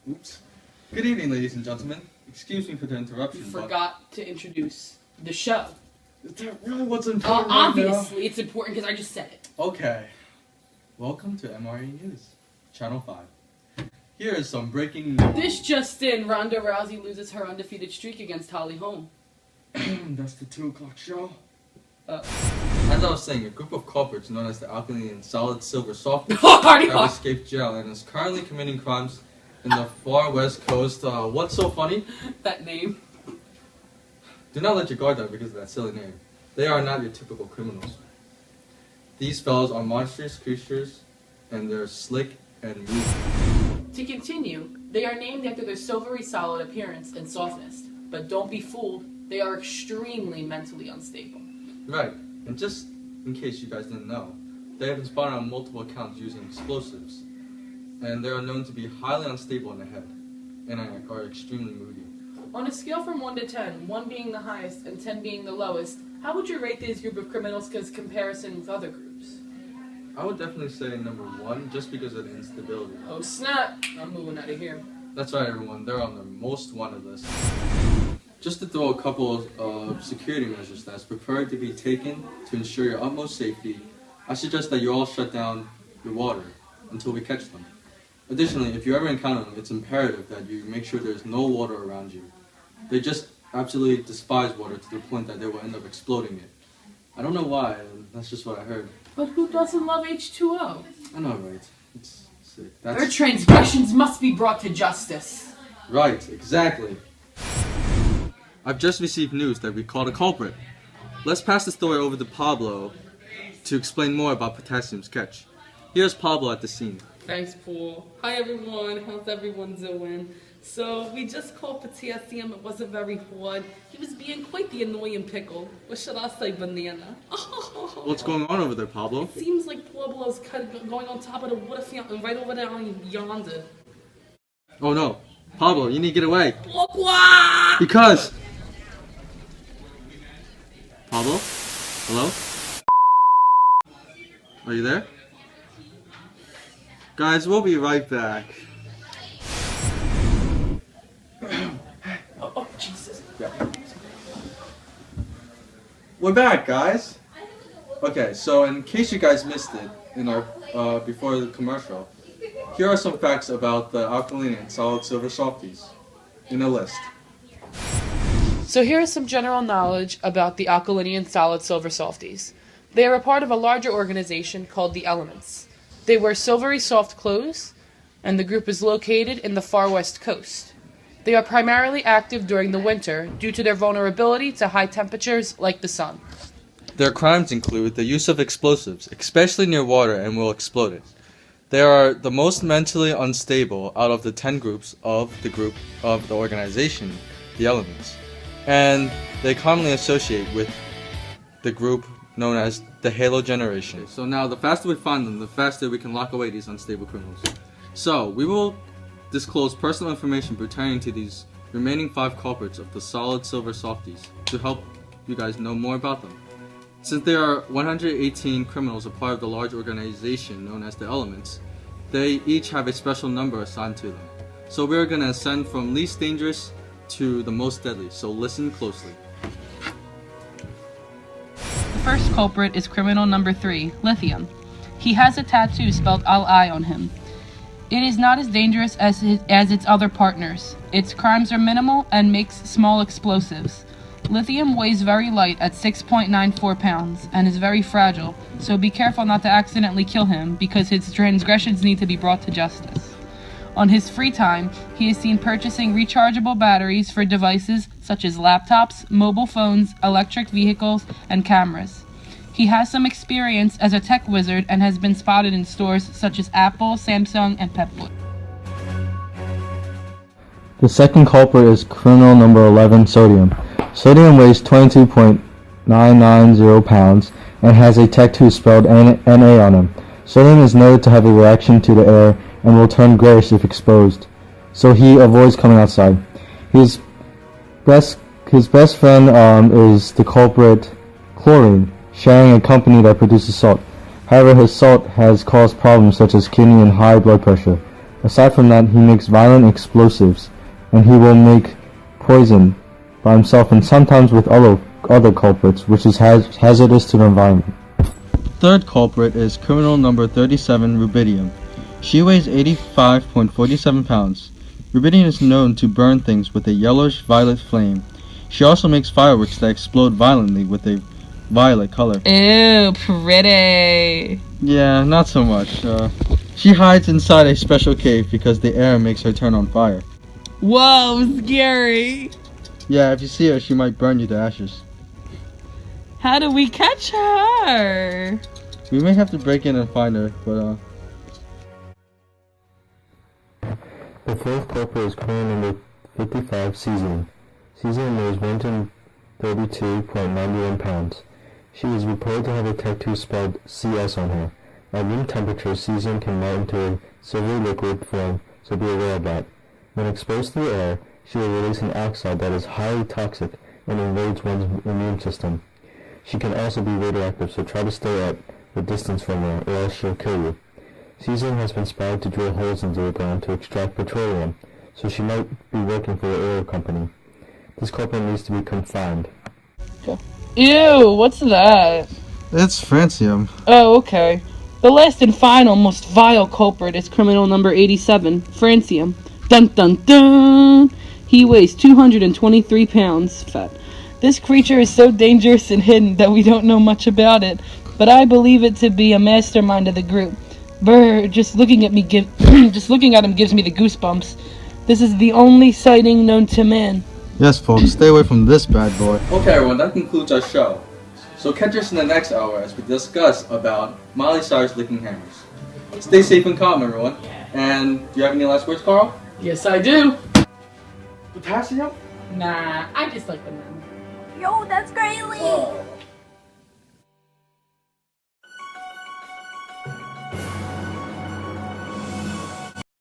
Oops. Good evening, ladies and gentlemen. Excuse me for the interruption. You forgot to introduce the show. Is that really what's important obviously, it's important because I just said it. Okay. Welcome to Mra News Channel 5. Here is some breaking news. This just in, Ronda Rousey loses her undefeated streak against Holly Holm. That's the 2 o'clock show. As I was saying, a group of culprits known as the Alkaline and Solid Silver Softies have escaped jail and is currently committing crimes in the far west coast. What's so funny? That name. Do not let your guard down because of that silly name. They are not your typical criminals. These fellows are monstrous creatures, and they're slick and moving. To continue, they are named after their silvery solid appearance and softness. But don't be fooled, they are extremely mentally unstable. Right, and just in case you guys didn't know, they have been spotted on multiple accounts using explosives. And they are known to be highly unstable in the head, and are extremely moody. On a scale from 1 to 10, 1 being the highest and 10 being the lowest, how would you rate this group of criminals in comparison with other groups? I would definitely say number 1, just because of the instability. Oh snap! I'm moving out of here. That's right, everyone. They're on the most wanted list. Just to throw a couple of security measures that's prepared to be taken to ensure your utmost safety, I suggest that you all shut down your water until we catch them. Additionally, if you ever encounter them, it's imperative that you make sure there's no water around you. They just absolutely despise water to the point that they will end up exploding it. I don't know why, that's just what I heard. But who doesn't love H2O? I know, right? It's sick. Their transgressions must be brought to justice. Right, exactly. I've just received news that we caught a culprit. Let's pass the story over to Pablo to explain more about Potassium's catch. Here's Pablo at the scene. Thanks, Paul. Hi, everyone. How's everyone doing? So, we just caught Potassium. It wasn't very hard. He was being quite the annoying pickle. Or should I say banana? What's going on over there, Pablo? It seems like Pablo's going on top of the water fountain right over there on yonder. Oh no. Pablo, you need to get away. Pourquoi? Because... Pablo? Hello? Are you there? Guys, we'll be right back. Oh, Jesus. Yeah. We're back, guys. Okay, so in case you guys missed it in our before the commercial, here are some facts about the Alkaline and Solid Silver Softies in a list. So here is some general knowledge about the Alkaline and Solid Silver Softies. They are a part of a larger organization called the Elements. They wear silvery soft clothes, and the group is located in the far west coast. They are primarily active during the winter due to their vulnerability to high temperatures like the sun. Their crimes include the use of explosives, especially near water, and will explode it. They are the most mentally unstable out of the 10 groups of the organization, the Elements. And they commonly associate with the group known as the Halo Generation. So now, the faster we find them, the faster we can lock away these unstable criminals. So, we will disclose personal information pertaining to these remaining 5 culprits of the Solid Silver Softies to help you guys know more about them. Since there are 118 criminals a part of the large organization known as the Elements, they each have a special number assigned to them. So we're going to ascend from least dangerous to the most deadly, so listen closely. The first culprit is criminal number 3, Lithium. He has a tattoo spelled Al-I on him. It is not as dangerous as its other partners. Its crimes are minimal and makes small explosives. Lithium weighs very light at 6.94 pounds and is very fragile, so be careful not to accidentally kill him because his transgressions need to be brought to justice. On his free time, he is seen purchasing rechargeable batteries for devices such as laptops, mobile phones, electric vehicles, and cameras. He has some experience as a tech wizard and has been spotted in stores such as Apple, Samsung, and Pep Boys. The second culprit is criminal number 11, Sodium. Sodium weighs 22.990 pounds and has a tattoo spelled NA on him. Sodium is noted to have a reaction to the air and will turn grayish if exposed, so he avoids coming outside. His best friend is the culprit, Chlorine, sharing a company that produces salt. However, his salt has caused problems such as kidney and high blood pressure, Aside from that, he makes violent explosives, and he will make poison by himself and sometimes with other culprits, which is hazardous to the environment. Third culprit is criminal number 37, Rubidium. She weighs 85.47 pounds. Rubidium is known to burn things with a yellowish-violet flame. She also makes fireworks that explode violently with a violet color. Ew, pretty. Yeah, not so much. She hides inside a special cave because the air makes her turn on fire. Whoa, scary. Yeah, if you see her, she might burn you to ashes. How do we catch her? We may have to break in and find her, but The fourth culprit is criminal number 55, Seasoning. Seasoning weighs 132.91 pounds. She is reported to have a tattoo spelled CS on her. At room temperature, seasoning can melt into a silvery liquid form, so be aware of that. When exposed to the air, she will release an oxide that is highly toxic and invades one's immune system. She can also be radioactive, so try to stay at a distance from her, or else she'll kill you. Seasoning has been spotted to drill holes into the ground to extract petroleum, so she might be working for the oil company. This culprit needs to be confined. Ew, what's that? it's francium. Oh, okay. The last and final, most vile culprit is criminal number 87, Francium. Dun dun dun! He weighs 223 pounds, fat. This creature is so dangerous and hidden that we don't know much about it, but I believe it to be a mastermind of the group. Brr, just looking at him gives me the goosebumps. This is the only sighting known to man. Yes, folks, stay away from this bad boy. Okay, everyone, that concludes our show. So catch us in the next hour as we discuss about Miley Cyrus licking hammers. Stay safe and calm, everyone. And do you have any last words, Carl? Yes, I do. Potassium? Nah, I just like the men. Yo, that's crazy! Oh.